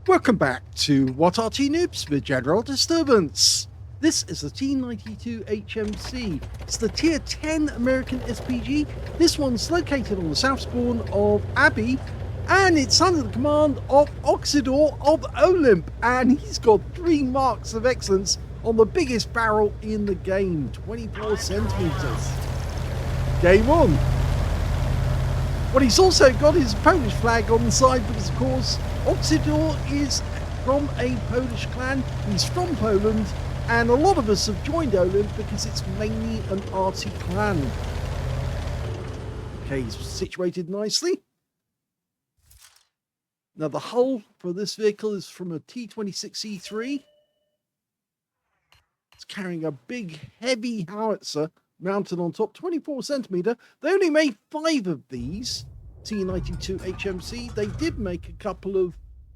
Welcome back to What Are Noobs with General Disturbance. This is the T92 HMC. It's the Tier 10 American SPG. This one's located on the south spawn of Abbey, and it's under the command of Oksydor of OLIMP, and he's got 3 marks of excellence on the biggest barrel in the game, 24 centimeters. Game on. What he's also got is a Polish flag on the side because, of course, Oksydor is from a Polish clan. He's from Poland, and a lot of us have joined OLIMP because it's mainly an Arty clan. Okay, he's situated nicely. Now, the hull for this vehicle is from a T26 E3. It's carrying a big, heavy howitzer mounted on top, 24 centimeter. They only made 5 of these T92 HMC. They did make a couple of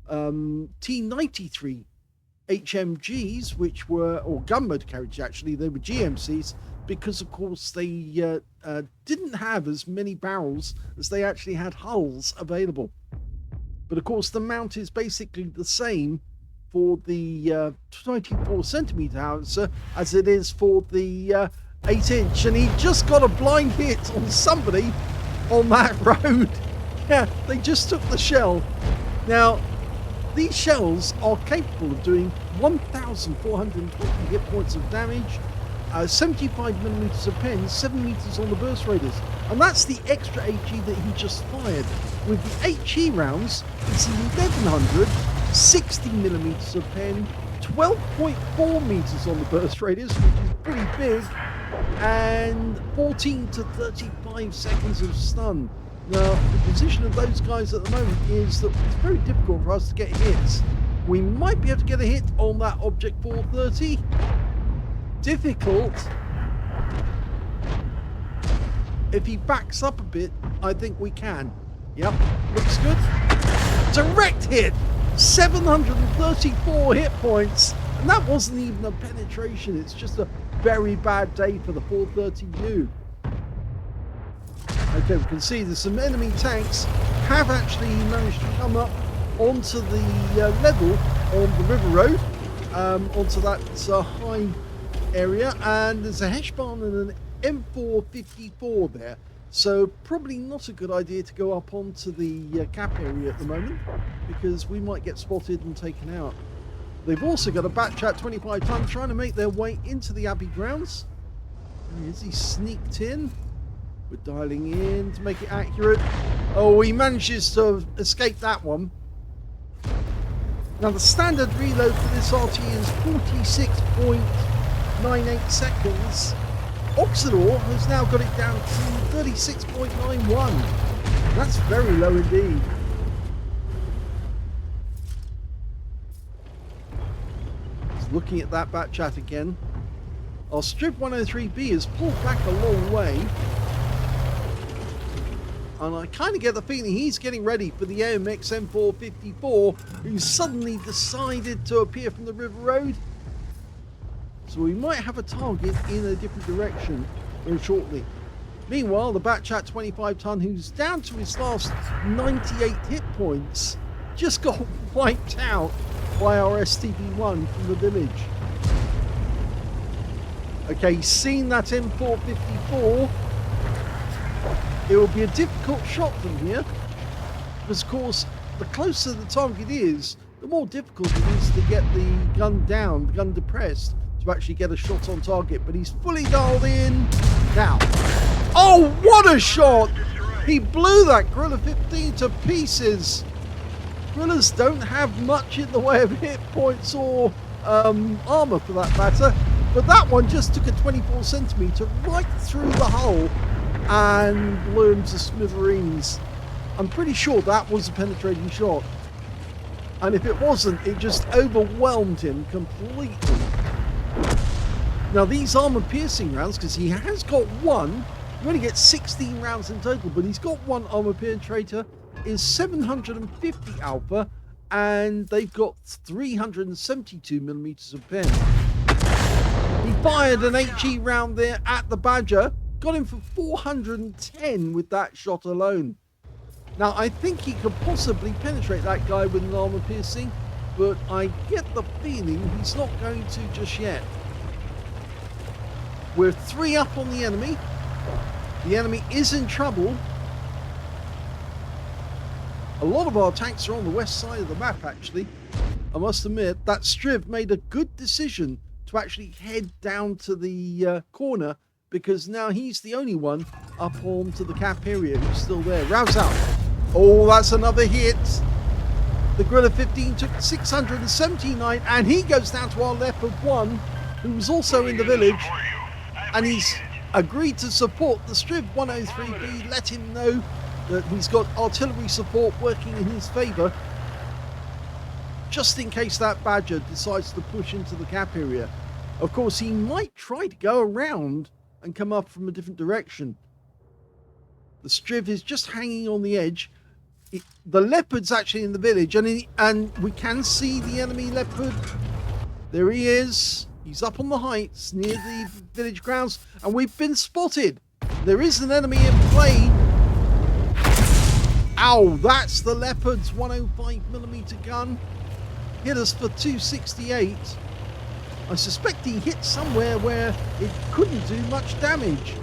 T93 HMGs, which were, or gun motor carriages actually, they were GMCs, because of course they didn't have as many barrels as they actually had hulls available. But of course the mount is basically the same for the 24 centimeter howitzer as it is for the 8-inch, and he just got a blind hit on somebody on that road. Yeah, they just took the shell. Now, these shells are capable of doing 1,420 hit points of damage, 75 millimeters of pen, 7 meters on the burst radius, and that's the extra HE that he just fired. With the HE rounds, it's 1,100, 60 millimeters of pen, 12.4 meters on the burst radius, which is pretty big, and 14 to 35 seconds of stun. Now, the position of those guys at the moment is that it's very difficult for us to get hits. We might be able to get a hit on that Object 430. Difficult. If he backs up a bit, I think we can. Yep, looks good. Direct hit! 734 hit points. And that wasn't even a penetration. It's just a very bad day for the 430U. Okay, we can see there's some enemy tanks have actually managed to come up onto the level on the river road, onto that high area, and there's a Heshbon and an M454 there. So probably not a good idea to go up onto the cap area at the moment, because we might get spotted and taken out. They've also got a Batchat 25 ton trying to make their way into the Abbey grounds. Is he sneaked in? We're dialing in to make it accurate. Oh, he manages to escape that one. Now, the standard reload for this RT is 46.98 seconds. Oksydor has now got it down to 36.91. That's very low indeed. Just looking at that Batchat again. Our Strip 103B has pulled back a long way. And I kind of get the feeling he's getting ready for the AMX M454, who suddenly decided to appear from the river road. So we might have a target in a different direction very shortly. Meanwhile, the Batchat 25 ton, who's down to his last 98 hit points, just got wiped out by our STB-1 from the village. Okay, he's seen that M454. It will be a difficult shot from here, because of course, the closer the target is, the more difficult it is to get the gun down, the gun depressed, to actually get a shot on target. But he's fully dialed in now. Oh, what a shot! He blew that Gorilla 15 to pieces. Gorillas don't have much in the way of hit points or armor for that matter, but that one just took a 24 centimeter right through the hull and blew him to smithereens. I'm pretty sure that was a penetrating shot, and if it wasn't, it just overwhelmed him completely. Now, these armor piercing rounds, because he has got one, you only get 16 rounds in total, but he's got one armor penetrator, is 750 alpha, and they've got 372 millimeters of pen. He fired an HE round there at the Badger, got him for 410 with that shot alone. Now, I think he could possibly penetrate that guy with an armor piercing, but I get the feeling he's not going to just yet. We're 3 up on the enemy. The enemy is in trouble. A lot of our tanks are on the west side of the map, actually. I must admit that Striv made a good decision to actually head down to the corner, because now he's the only one up onto the cap area who's still there. Rouse out. Oh, that's another hit. The Gorilla 15 took 679, and he goes down to our Leopard 1, who was also in the village, and he's agreed to support the Striv 103B. Let him know that he's got artillery support working in his favour, just in case that Badger decides to push into the cap area. Of course, he might try to go around and come up from a different direction. The Striv is just hanging on the edge. The Leopard's actually in the village, and we can see the enemy Leopard. There he is. He's up on the heights near the village grounds, and we've been spotted. There is an enemy in play. Ow, that's the Leopard's 105mm gun. Hit us for 268. I suspect he hit somewhere where it couldn't do much damage.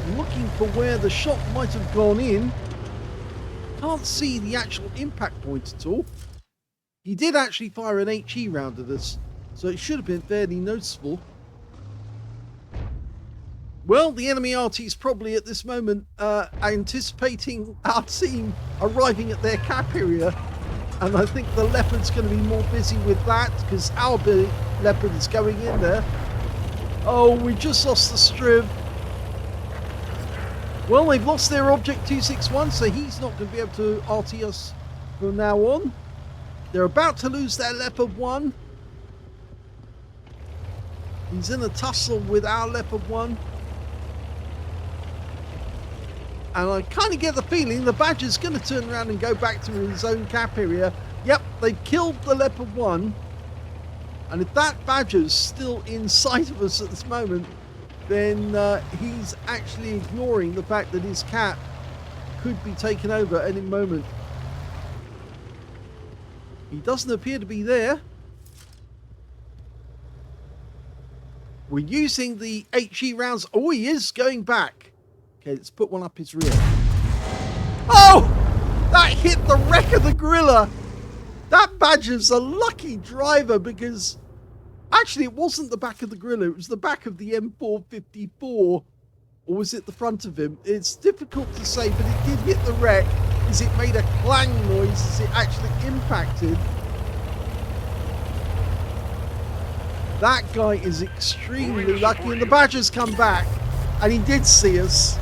I'm looking for where the shot might have gone in. Can't see the actual impact point at all. He did actually fire an HE round at us, so it should have been fairly noticeable. Well, the enemy Arty is probably at this moment anticipating our team arriving at their cap area, and I think the Leopard's going to be more busy with that, because our Leopard is going in there. Oh, we just lost the Striv. Well, they've lost their Object 261, so he's not going to be able to RT us from now on. They're about to lose their Leopard 1. He's in a tussle with our Leopard 1. And I kind of get the feeling the Badger's going to turn around and go back to his own cap area. Yep, they've killed the Leopard 1. And if that Badger's still in sight of us at this moment, then he's actually ignoring the fact that his cap could be taken over at any moment. He doesn't appear to be there. We're using the HE rounds. Oh, he is going back. Okay, let's put one up his rear. Oh! That hit the wreck of the Gorilla. That Badger's a lucky driver, because actually it wasn't the back of the Gorilla, it was the back of the M454. Or was it the front of him? It's difficult to say, but it did hit the wreck as it made a clang noise as it actually impacted. That guy is extremely lucky, and the Badger's come back, and he did see us.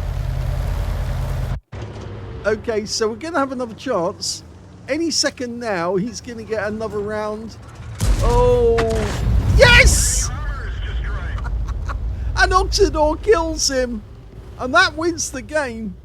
Okay, so we're going to have another chance. Any second now, he's going to get another round. Oh, yes! And Oksydor kills him, and that wins the game.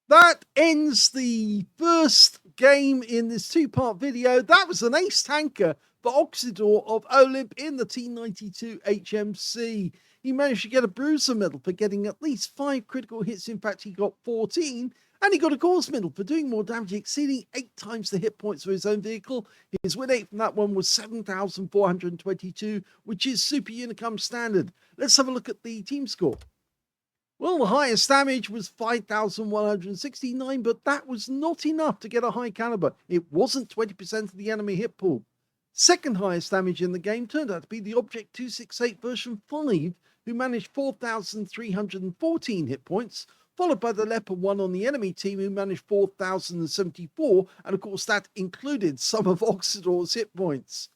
That ends the first game in this two-part video. That was an ace tanker for Oksydor of OLIMP in the T92 HMC. He managed to get a bruiser medal for getting at least 5 critical hits. In fact, he got 14. And he got a cause medal for doing more damage, exceeding 8 times the hit points for his own vehicle. His win rate from that one was 7,422, which is Super Unicum standard. Let's have a look at the team score. Well, the highest damage was 5,169, but that was not enough to get a high caliber. It wasn't 20% of the enemy hit pool. Second highest damage in the game turned out to be the Object 268 version 5, who managed 4,314 hit points, followed by the Leopard 1 on the enemy team, who managed 4,074, and of course that included some of Oksydor's hit points.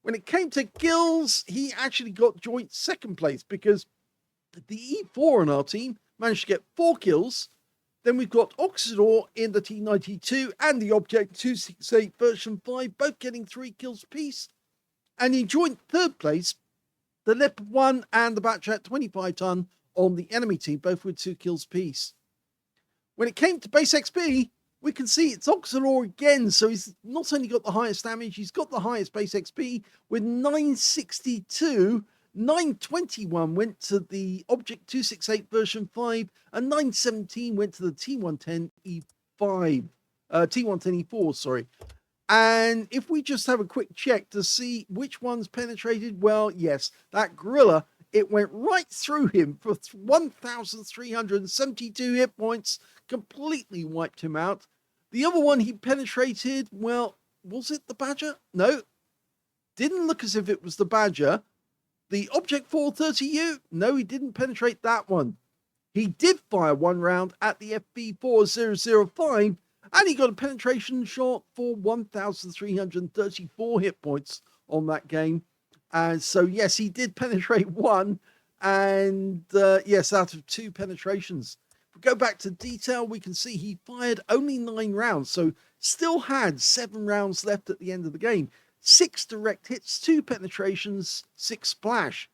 When it came to kills, he actually got joint second place, because the E4 on our team managed to get 4 kills. Then we've got Oksydor in the T92 and the Object 268 version 5, both getting 3 kills apiece. And in joint third place, the Leopard 1 and the Batchat 25 ton on the enemy team, both with 2 kills apiece. When it came to base XP, we can see it's Oksydor again. So he's not only got the highest damage, he's got the highest base XP with 962. 921 went to the Object 268 version 5, and 917 went to the T110 E5. T124, sorry. And if we just have a quick check to see which one's penetrated, well, yes, that gorilla, it went right through him for 1,372 hit points, completely wiped him out. The other one he penetrated, well, was it the badger? No, didn't look as if it was the badger. The Object 430U, no, he didn't penetrate that one. He did fire one round at the FB4005, and he got a penetration shot for 1,334 hit points on that game. And so, yes, he did penetrate one, and yes, out of 2 penetrations. If we go back to detail, we can see he fired only 9 rounds, so still had 7 rounds left at the end of the game. 6 direct hits, 2 penetrations, 6 splash.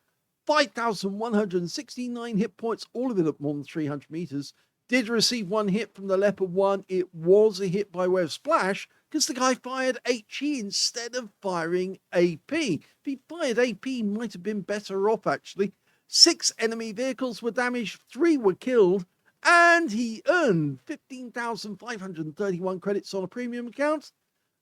5,169 hit points, all of it at more than 300 meters. Did receive 1 hit from the Leopard 1. It was a hit by way of splash because the guy fired HE instead of firing AP. If he fired AP, he might have been better off, actually. 6 enemy vehicles were damaged, 3 were killed, and he earned 15,531 credits on a premium account,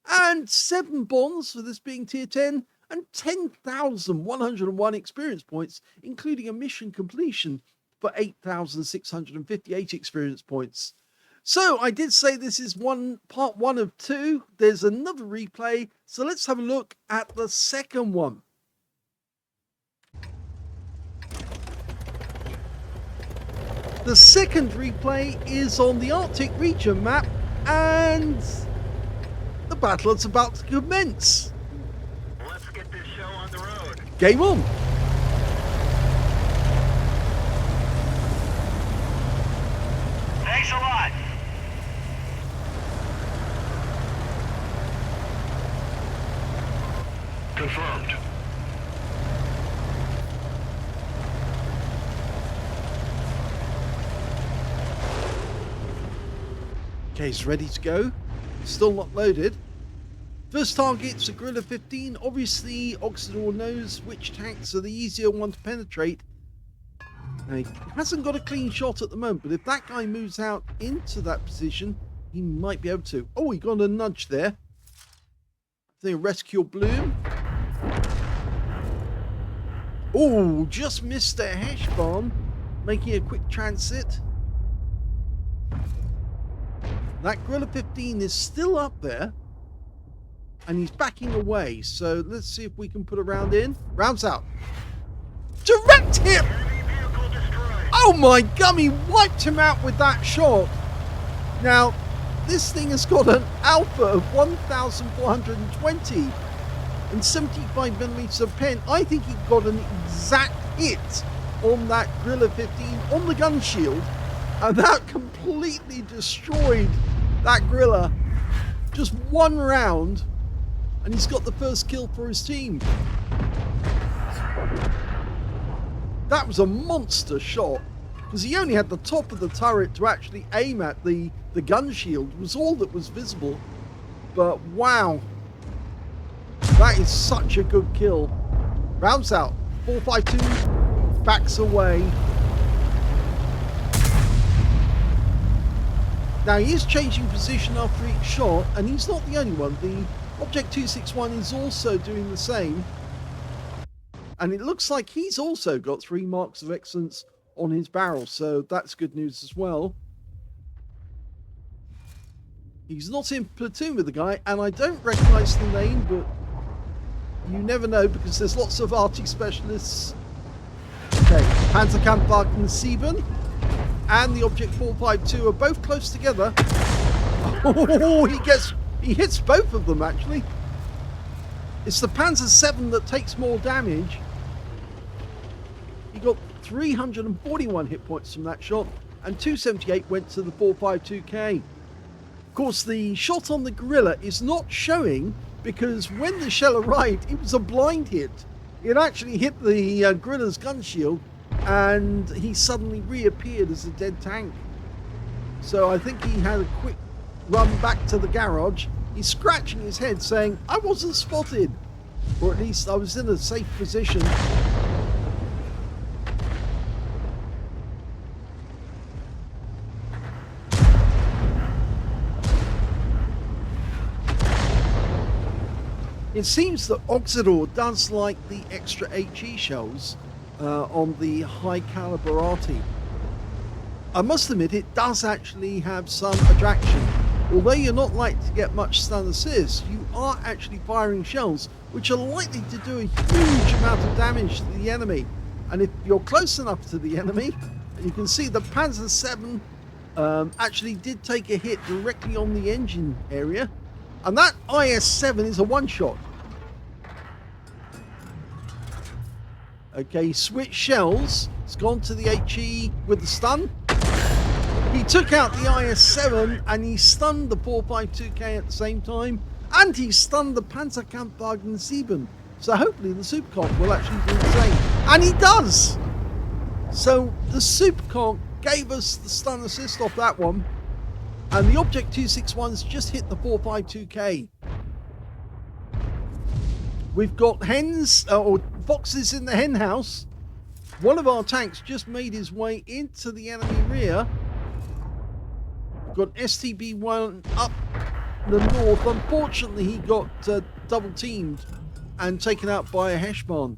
and 7 bonds for this being tier 10, and 10,101 experience points, including a mission completion for 8,658 experience points. So I did say this is part 1 of 2. There's another replay, so let's have a look at the second one. The second replay is on the Arctic region map, and the battle is about to commence. Let's get this show on the road. Game on. Thanks a lot. Confirmed. Okay, he's ready to go. Still not loaded. First target's a Gorilla 15. Obviously, Oksydor knows which tanks are the easier one to penetrate. Now, he hasn't got a clean shot at the moment, but if that guy moves out into that position, he might be able to. Oh, he got a nudge there. I think a rescue bloom. Oh, just missed a hash bomb, making a quick transit. That Gorilla 15 is still up there, and he's backing away. So let's see if we can put a round in. Rounds out. Direct hit! Oh my gummy, wiped him out with that shot. Now, this thing has got an alpha of 1,420 and 75 millimeters of pen. I think he got an exact hit on that Gorilla 15 on the gun shield, and that completely destroyed that Gorilla. Just 1 round, and he's got the first kill for his team. That was a monster shot, because he only had the top of the turret to actually aim at. The gun shield was all that was visible. But wow, that is such a good kill. Rounds out. 452 backs away. Now he is changing position after each shot, and he's not the only one. The Object 261 is also doing the same. And it looks like he's also got 3 marks of excellence on his barrel, so that's good news as well. He's not in platoon with the guy, and I don't recognise the name, but you never know because there's lots of Arty specialists. Okay, Panzerkampfwagen 7 and the Object 452 are both close together. Oh, he hits both of them actually. It's the Panzer 7 that takes more damage. He got 341 hit points from that shot, and 278 went to the 452K. Of course, the shot on the Gorilla is not showing because when the shell arrived, it was a blind hit. It actually hit the Gorilla's gun shield, and he suddenly reappeared as a dead tank. So I think he had a quick run back to the garage. He's scratching his head saying, I wasn't spotted, or at least I was in a safe position. It seems that Oksydor does like the extra HE shells on the high caliber Arty. I must admit it does actually have some attraction. Although you're not likely to get much stun assist, you are actually firing shells which are likely to do a huge amount of damage to the enemy. And if you're close enough to the enemy, and you can see the Panzer 7 actually did take a hit directly on the engine area, and that IS-7 is a one-shot. Okay, switch shells. It's gone to the HE with the stun. He took out the IS-7 and he stunned the 452K at the same time, and he stunned the Panzerkampfwagen 7. So hopefully the Superconk will actually do the same. And he does! So the Superconk gave us the stun assist off that one, and the Object 261's just hit the 452K. We've got hens, or foxes in the hen house. One of our tanks just made his way into the enemy rear. We've got STB-1 up the north. Unfortunately, he got double teamed and taken out by a Heshbon.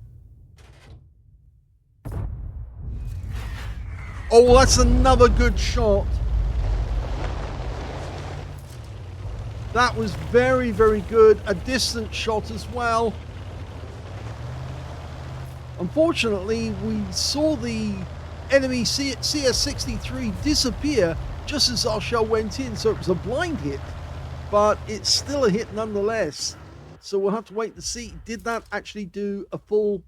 Oh, that's another good shot. That was very, very good. A distant shot as well. Unfortunately, we saw the enemy CS-63 disappear just as our shell went in, so it was a blind hit, but it's still a hit nonetheless. So we'll have to wait to see, did that actually do a full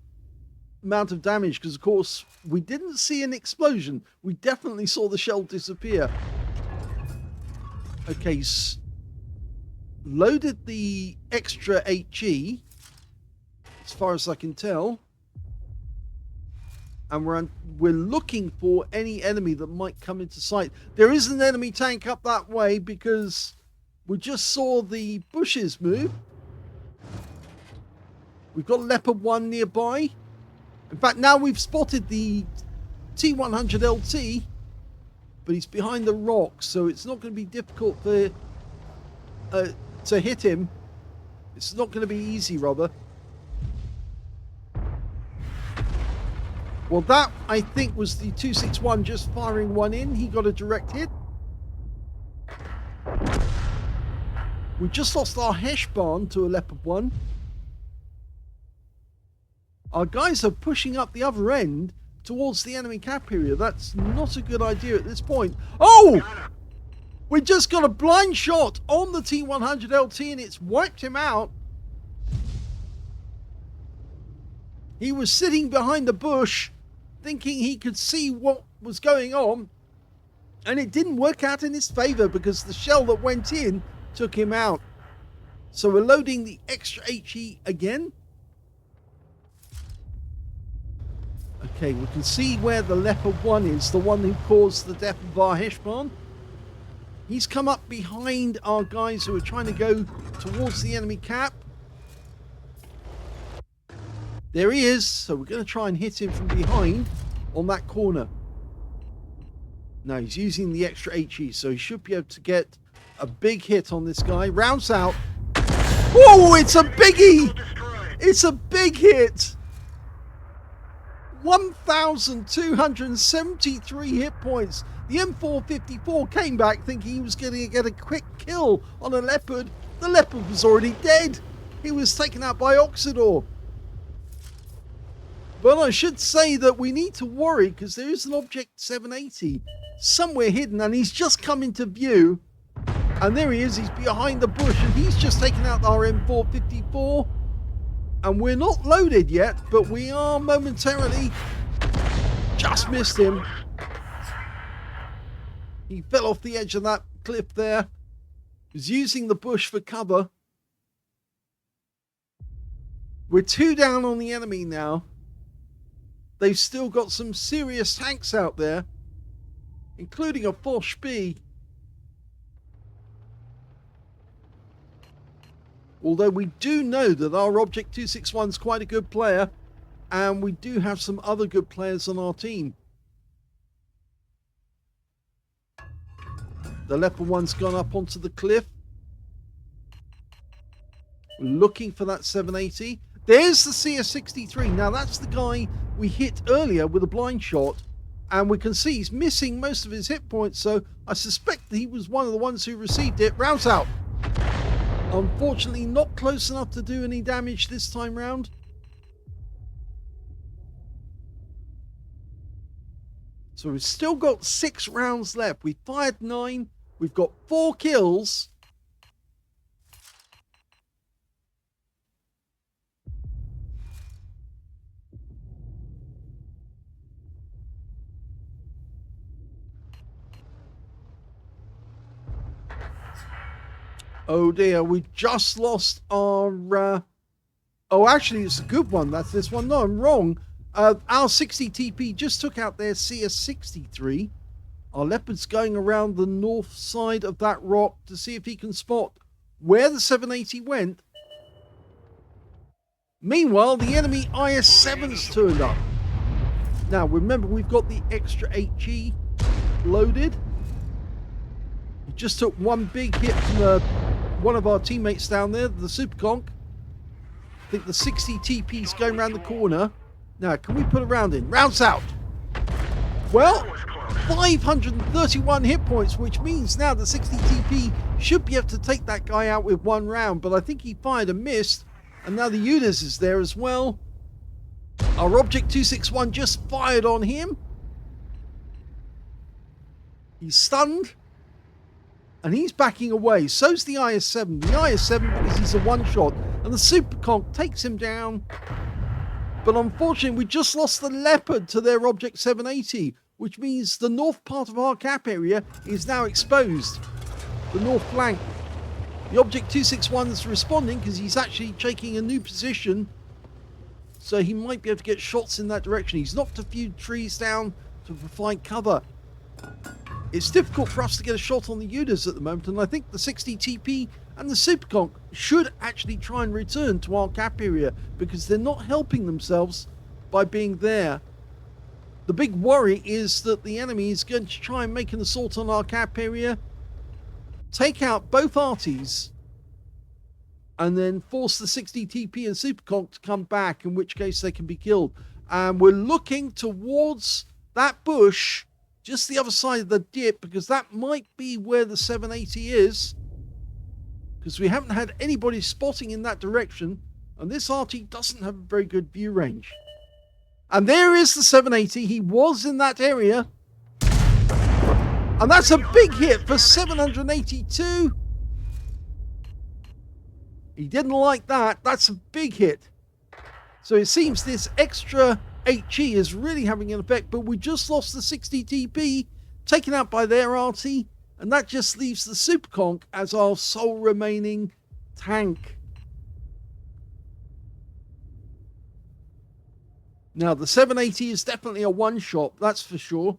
amount of damage? Because of course, we didn't see an explosion. We definitely saw the shell disappear. Okay, loaded the extra HE, as far as I can tell, and we're looking for any enemy that might come into sight. There is an enemy tank up that way because we just saw the bushes move. We've got Leopard 1 nearby. In fact, now we've spotted the T100 LT, but he's behind the rocks, so it's not going to be difficult for to hit him. It's not going to be easy, Robert. Well, that, I think, was the 261 just firing one in. He got a direct hit. We just lost our Heshbon to a Leopard 1. Our guys are pushing up the other end towards the enemy cap area. That's not a good idea at this point. Oh! We just got a blind shot on the T100 LT and it's wiped him out. He was sitting behind the bush thinking he could see what was going on, and it didn't work out in his favor because the shell that went in took him out. So we're loading the extra HE again. Okay, we can see where the Leopard 1 is, the one who caused the death of our Heshbon. He's come up behind our guys who are trying to go towards the enemy cap. There he is, so we're going to try and hit him from behind on that corner. Now he's using the extra HE, so he should be able to get a big hit on this guy. Rounds out. Oh, it's a biggie! It's a big hit! 1,273 hit points. The M454 came back thinking he was going to get a quick kill on a Leopard. The Leopard was already dead. He was taken out by Oksydor. But I should say that we need to worry because there is an Object 780 somewhere hidden and he's just come into view. And there he is, he's behind the bush and he's just taken out our M454. And we're not loaded yet, but we are momentarily just missed him. He fell off the edge of that cliff there. He was using the bush for cover. We're 2 down on the enemy now. They've still got some serious tanks out there, including a Foch B. Although we do know that our Object 261 is quite a good player, and we do have some other good players on our team. The Leopard 1's gone up onto the cliff. Looking for that 780. There's the CS63. Now that's the guy we hit earlier with a blind shot, and we can see he's missing most of his hit points, so I suspect that he was one of the ones who received it. Rounds out. Unfortunately not close enough to do any damage this time round. So we've still got 6 rounds left. We fired 9. We've got 4 kills. Oh dear, we just lost our... Oh, actually, it's a good one. That's this one. No, I'm wrong. Our 60 TP just took out their CS63. Our Leopard's going around the north side of that rock to see if he can spot where the 780 went. Meanwhile, the enemy IS-7's turned up. Now, remember, we've got the extra HE loaded. We just took one big hit from one of our teammates down there, the Superconk. I think the 60 TP's going around the corner. Now, can we put a round in? Rounds out. Well, 531 hit points, which means now the 60 TP should be able to take that guy out with 1 round. But I think he fired and missed. And now the UDAS is there as well. Our Object 261 just fired on him. He's stunned. And he's backing away. So's the IS-7. The IS-7, because he's a one-shot. And the Superconk takes him down. But unfortunately, we just lost the Leopard to their Object 780, which means the north part of our cap area is now exposed. The north flank. The Object 261 is responding because he's actually taking a new position. So he might be able to get shots in that direction. He's knocked a few trees down to provide cover. It's difficult for us to get a shot on the UDAS at the moment, and I think the 60 TP and the Superconk should actually try and return to our cap area because they're not helping themselves by being there. The big worry is that the enemy is going to try and make an assault on our cap area, take out both Artys, and then force the 60 TP and Superconk to come back, in which case they can be killed. And we're looking towards that bush, just the other side of the dip, because that might be where the 780 is. Because we haven't had anybody spotting in that direction, and this Arty doesn't have a very good view range. And there is the 780. He was in that area. And that's a big hit for 782. He didn't like that. That's a big hit. So it seems this extra HE is really having an effect, but we just lost the 60 TP, taken out by their Arty, and that just leaves the Superconk as our sole remaining tank. Now, the 780 is definitely a one-shot, that's for sure.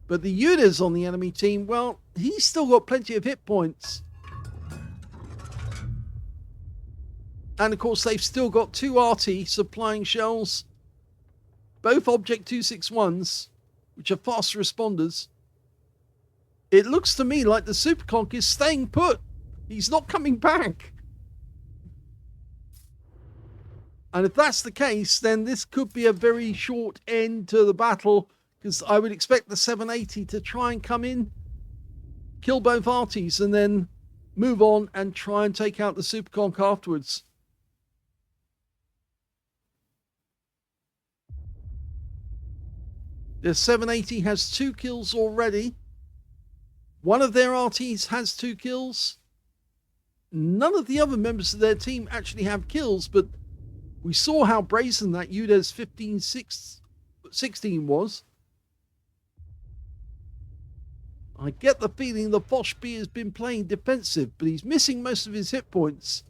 But the UDAS on the enemy team, well, he's still got plenty of hit points. And of course, they've still got 2 Arty supplying shells. Both Object 261s, which are fast responders. It looks to me like the Superconk is staying put. He's not coming back. And if that's the case, then this could be a very short end to the battle, because I would expect the 780 to try and come in, kill both Artys, and then move on and try and take out the Superconk afterwards. The 780 has 2 kills already. One of their Artys has 2 kills. None of the other members of their team actually have kills, but we saw how brazen that UDAS 15-16 was. I get the feeling the Foshby has been playing defensive, but he's missing most of his hit points.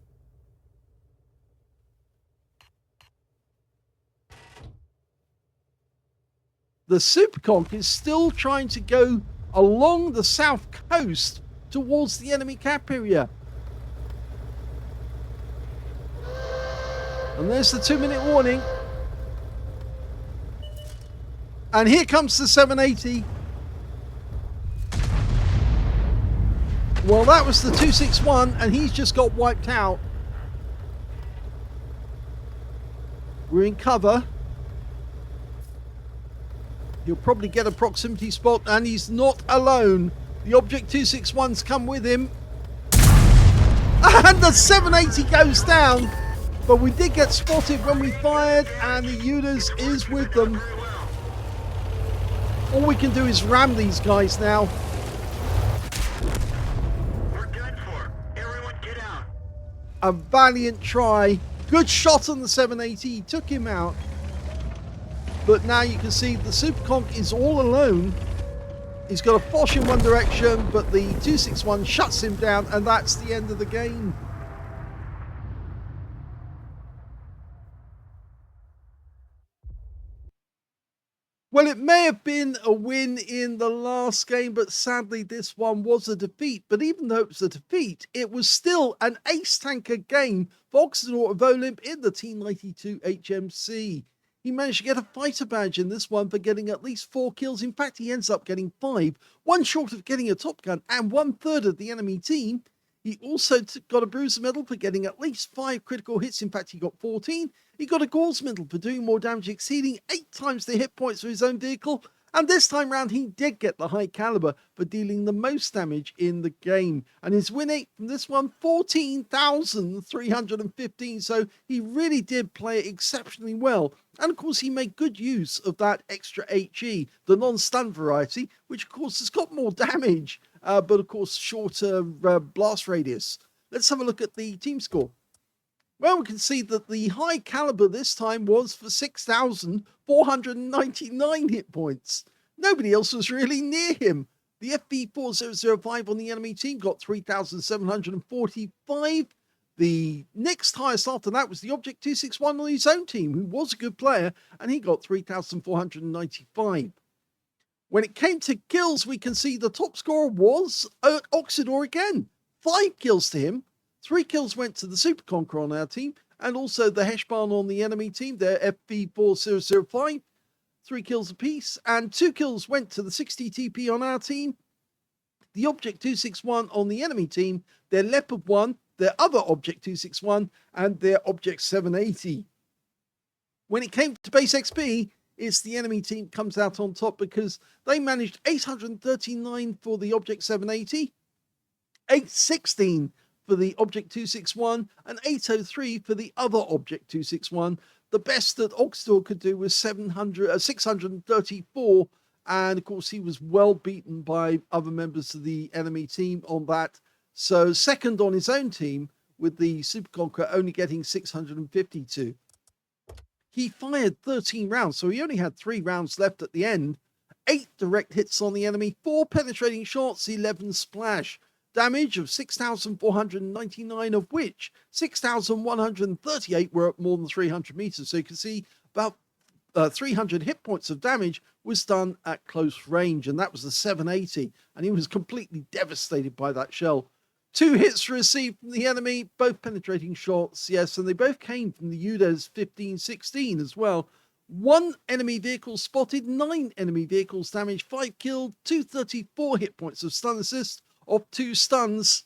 The Superconk is still trying to go along the south coast towards the enemy cap area. And there's the 2-minute warning. And here comes the 780. Well, that was the 261, and he's just got wiped out. We're in cover. He'll probably get a proximity spot, and he's not alone. The Object 261's come with him. And the 780 goes down. But we did get spotted when we fired, and the UDAS is with them. All we can do is ram these guys now. We're done for. Everyone get out. A valiant try. Good shot on the 780. He took him out. But now you can see the Superconk is all alone. He's got a Foch in one direction, but the 261 shuts him down, and that's the end of the game. Well, it may have been a win in the last game, but sadly this one was a defeat. But even though it was a defeat, it was still an ace tanker game for Oksydor of OLIMP in the T92 HMC. He managed to get a fighter badge in this one for getting at least 4 kills. In fact, he ends up getting 5, one short of getting a top gun and 1/3 of the enemy team. He also got a bruiser medal for getting at least 5 critical hits. In fact, he got 14. He got a Gauze medal for doing more damage, exceeding 8 times the hit points of his own vehicle. And this time round, he did get the high caliber for dealing the most damage in the game. And his win rate from this one, 14,315. So he really did play it exceptionally well. And of course, he made good use of that extra HE, the non-stun variety, which of course has got more damage, but of course, shorter blast radius. Let's have a look at the team score. Well, we can see that the high caliber this time was for 6,499 hit points. Nobody else was really near him. The FV4005 on the enemy team got 3,745. The next highest after that was the Object 261 on his own team, who was a good player, and he got 3,495. When it came to kills, we can see the top scorer was Oksydor again. 5 kills to him. 3 kills went to the Super Conqueror on our team, and also the Heshbarn on the enemy team, their FV4005. 3 kills apiece, and 2 kills went to the 60 TP on our team. The Object 261 on the enemy team, their Leopard 1, their other Object 261, and their Object 780. When it came to base XP, it's the enemy team comes out on top because they managed 839 for the Object 780, 816 for the Object 261, and 803 for the other Object 261. The best that Oksydor could do was 634, and of course he was well beaten by other members of the enemy team on that. So second on his own team, with the Super Conqueror only getting 652. He fired 13 rounds, so he only had 3 rounds left at the end. 8 direct hits on the enemy, 4 penetrating shots, 11 splash. Damage of 6,499, of which 6,138 were at more than 300 meters. So you can see about 300 hit points of damage was done at close range, and that was the 780, and he was completely devastated by that shell. 2 hits received from the enemy, both penetrating shots, yes, and they both came from the UDAS 1516 as well. 1 enemy vehicle spotted, 9 enemy vehicles damaged, 5 killed, 234 hit points of stun assist of 2 stuns,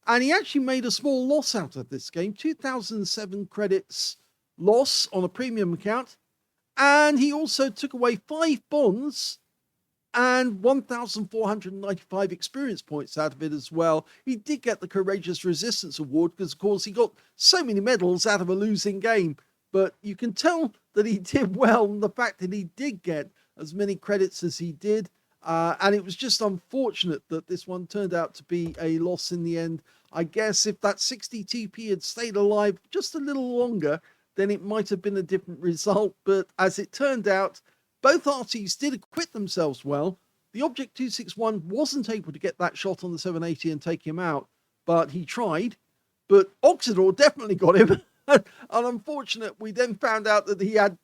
and he actually made a small loss out of this game, 2,007 credits loss on a premium account, and he also took away 5 bonds and 1,495 experience points out of it as well. He did get the Courageous Resistance Award because, of course, he got so many medals out of a losing game, but you can tell that he did well, and the fact that he did get as many credits as he did. And it was just unfortunate that this one turned out to be a loss in the end. I guess if that 60 TP had stayed alive just a little longer, then it might have been a different result. But as it turned out, both Artys did acquit themselves well. The Object 261 wasn't able to get that shot on the 780 and take him out, but he tried. But Oksydor definitely got him. And unfortunate, we then found out that he had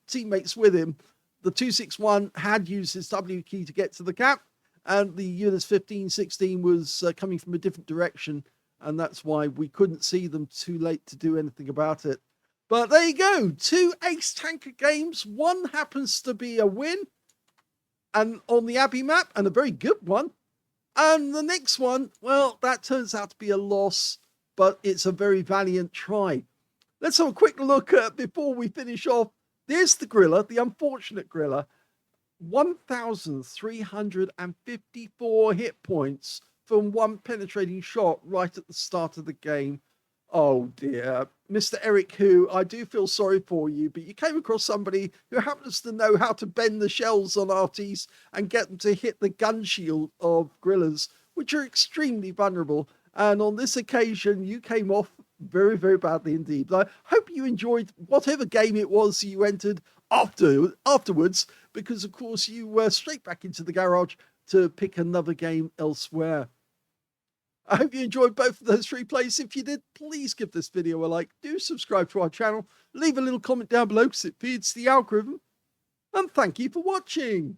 teammates with him. The 261 had used his W key to get to the cap, and the UDAS 1516 was coming from a different direction, and that's why we couldn't see them too late to do anything about it. But there you go, 2 ace tanker games. One happens to be a win, and on the Abbey map, and a very good one. And the next one, well, that turns out to be a loss, but it's a very valiant try. Let's have a quick look at, before we finish off. There's the griller, the unfortunate griller. 1,354 hit points from one penetrating shot right at the start of the game. Oh dear. Mr. Eric, who I do feel sorry for you, but you came across somebody who happens to know how to bend the shells on Arties and get them to hit the gun shield of grillers, which are extremely vulnerable. And on this occasion, you came off very, very badly indeed. But I hope you enjoyed whatever game it was you entered afterwards, because of course you were straight back into the garage to pick another game elsewhere. I hope you enjoyed both of those replays. If you did, please give this video a like. Do subscribe to our channel. Leave a little comment down below because it feeds the algorithm. And thank you for watching.